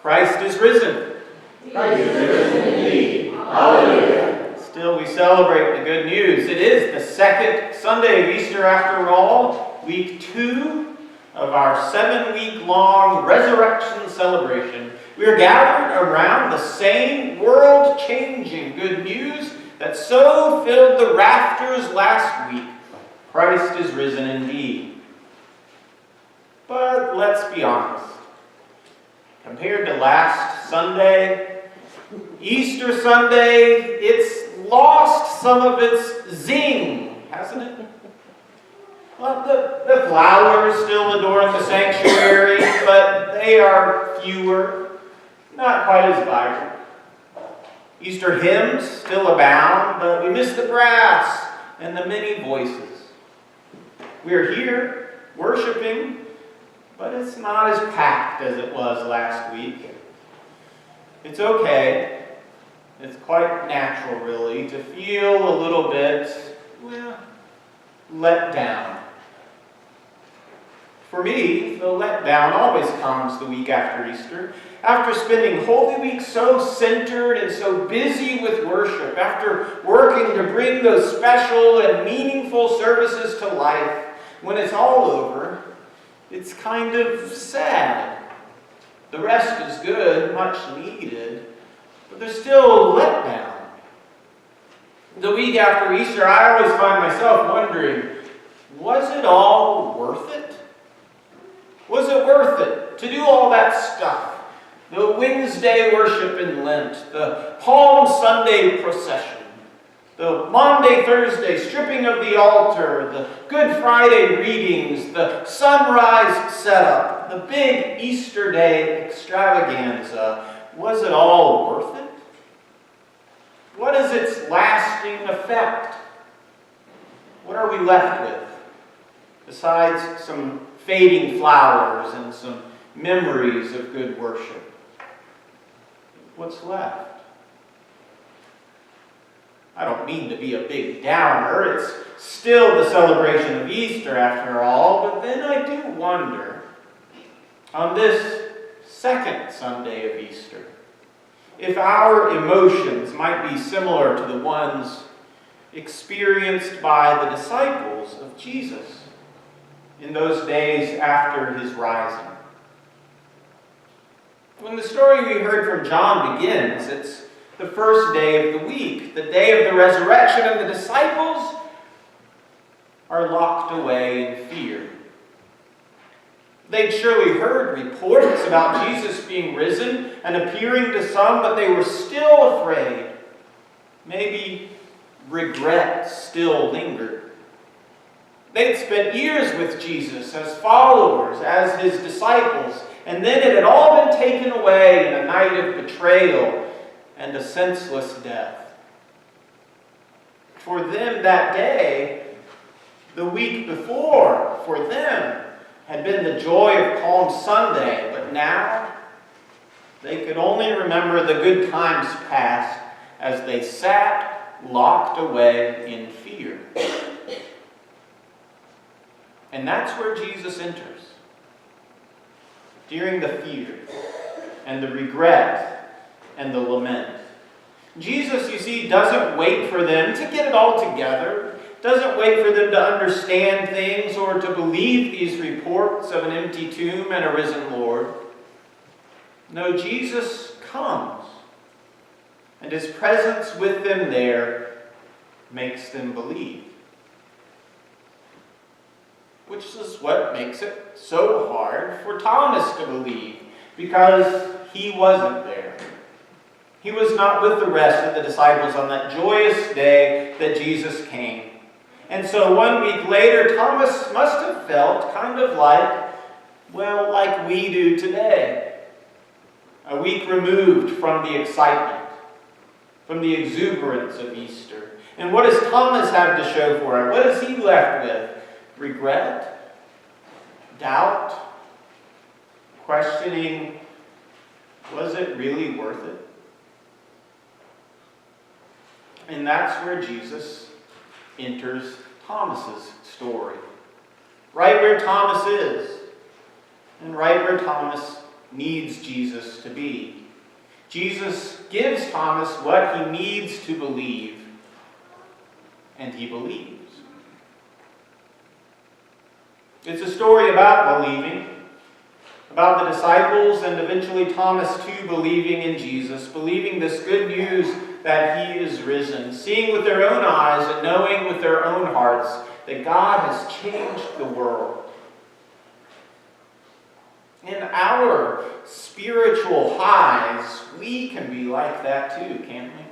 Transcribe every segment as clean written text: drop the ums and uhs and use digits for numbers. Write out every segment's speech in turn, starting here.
Christ is risen. Christ is risen indeed. Hallelujah. Still, we celebrate the good news. It is the second Sunday of Easter after all, week 2 of our 7-week-long resurrection celebration. We are gathered around the same world-changing good news that so filled the rafters last week. Christ is risen indeed. But let's be honest. Compared to last Sunday, Easter Sunday, it's lost some of its zing, hasn't it? Well, the flowers still adorn the sanctuary, but they are fewer, not quite as vibrant. Easter hymns still abound, but we miss the brass and the many voices. We are here worshiping, but it's not as packed as it was last week. It's okay. It's quite natural, really, to feel a little bit, let down. For me, the letdown always comes the week after Easter. After spending Holy Week so centered and so busy with worship, after working to bring those special and meaningful services to life, when it's all over, it's kind of sad. The rest is good, much needed, but there's still letdown. The week after Easter, I always find myself wondering, was it all worth it? Was it worth it to do all that stuff? The Wednesday worship in Lent, the Palm Sunday procession, the Maundy, Thursday stripping of the altar, the Good Friday readings, the sunrise setup, the big Easter Day extravaganza. Was it all worth it? What is its lasting effect? What are we left with? Besides some fading flowers and some memories of good worship. What's left? I don't mean to be a big downer. It's still the celebration of Easter after all, but then I do wonder, on this second Sunday of Easter, if our emotions might be similar to the ones experienced by the disciples of Jesus in those days after his rising. When the story we heard from John begins, it's the first day of the week, the day of the resurrection, and the disciples are locked away in fear. They'd surely heard reports about Jesus being risen and appearing to some, but they were still afraid. Maybe regret still lingered. They'd spent years with Jesus as followers, as his disciples, and then it had all been taken away in a night of betrayal and a senseless death. For them that day, the week before, for them, had been the joy of Palm Sunday, but now they could only remember the good times past as they sat locked away in fear. And that's where Jesus enters. During the fear and the regret and the lament. Jesus, you see, doesn't wait for them to get it all together, doesn't wait for them to understand things or to believe these reports of an empty tomb and a risen Lord. No, Jesus comes, and his presence with them there makes them believe. Which is what makes it so hard for Thomas to believe, because he wasn't there. He was not with the rest of the disciples on that joyous day that Jesus came. And so 1 week later, Thomas must have felt kind of like we do today. A week removed from the excitement, from the exuberance of Easter. And what does Thomas have to show for it? What is he left with? Regret? Doubt? Questioning, was it really worth it? And that's where Jesus enters Thomas's story. Right where Thomas is, and right where Thomas needs Jesus to be. Jesus gives Thomas what he needs to believe, and he believes. It's a story about believing, about the disciples and eventually Thomas too believing in Jesus, believing this good news that he is risen, seeing with their own eyes and knowing with their own hearts that God has changed the world. In our spiritual highs, we can be like that too, can't we?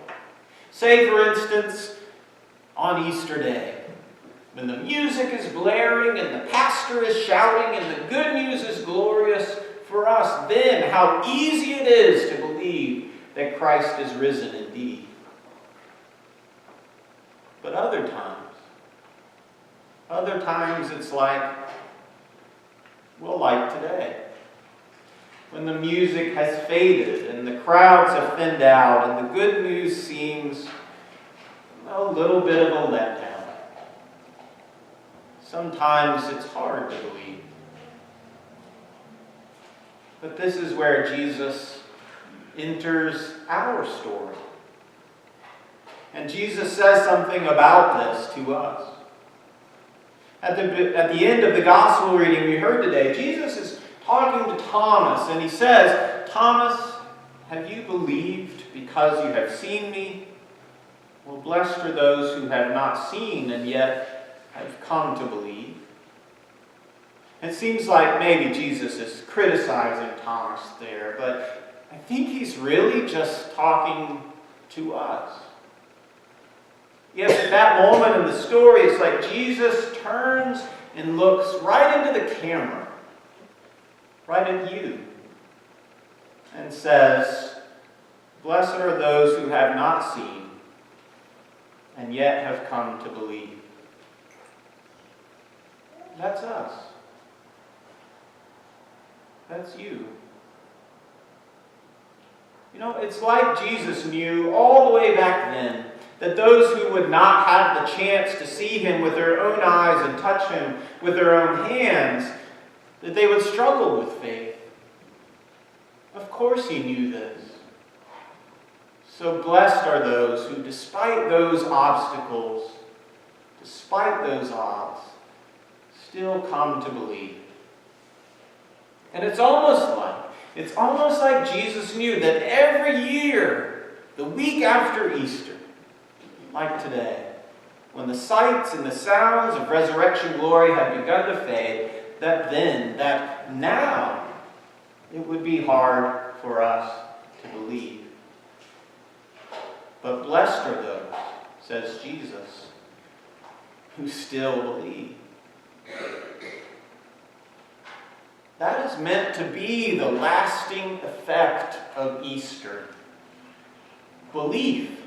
Say, for instance, on Easter Day, when the music is blaring and the pastor is shouting and the good news is glorious for us, then how easy it is to believe that Christ is risen indeed. But other times it's like today, when the music has faded and the crowds have thinned out and the good news seems a little bit of a letdown. Sometimes it's hard to believe. But this is where Jesus enters our story. And Jesus says something about this to us. At the end of the gospel reading we heard today, Jesus is talking to Thomas, and he says, "Thomas, have you believed because you have seen me? Well, blessed are those who have not seen and yet have come to believe." It seems like maybe Jesus is criticizing Thomas there, but I think he's really just talking to us. Yes, at that moment in the story, it's like Jesus turns and looks right into the camera, right at you, and says, "Blessed are those who have not seen and yet have come to believe." That's us. That's you. You know, it's like Jesus knew all the way back then that those who would not have the chance to see him with their own eyes and touch him with their own hands, that they would struggle with faith. Of course he knew this. So blessed are those who, despite those obstacles, despite those odds, still come to believe. And it's almost like Jesus knew that every year, the week after Easter, like today, when the sights and the sounds of resurrection glory had begun to fade, that now it would be hard for us to believe. But blessed are those, says Jesus, who still believe. That is meant to be the lasting effect of Easter. Belief.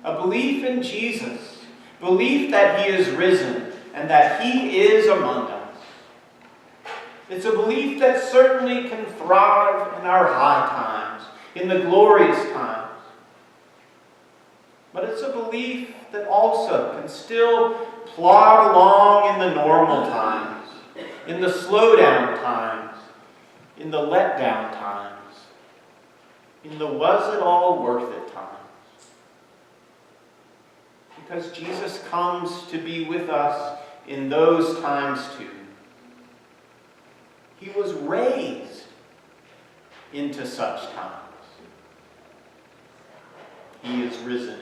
A belief in Jesus. Belief that he is risen and that he is among us. It's a belief that certainly can thrive in our high times, in the glorious times. But it's a belief that also can still plod along in the normal times, in the slowdown times, in the letdown times, in the was it all worth it times. Because Jesus comes to be with us in those times too. He was raised into such times. He is risen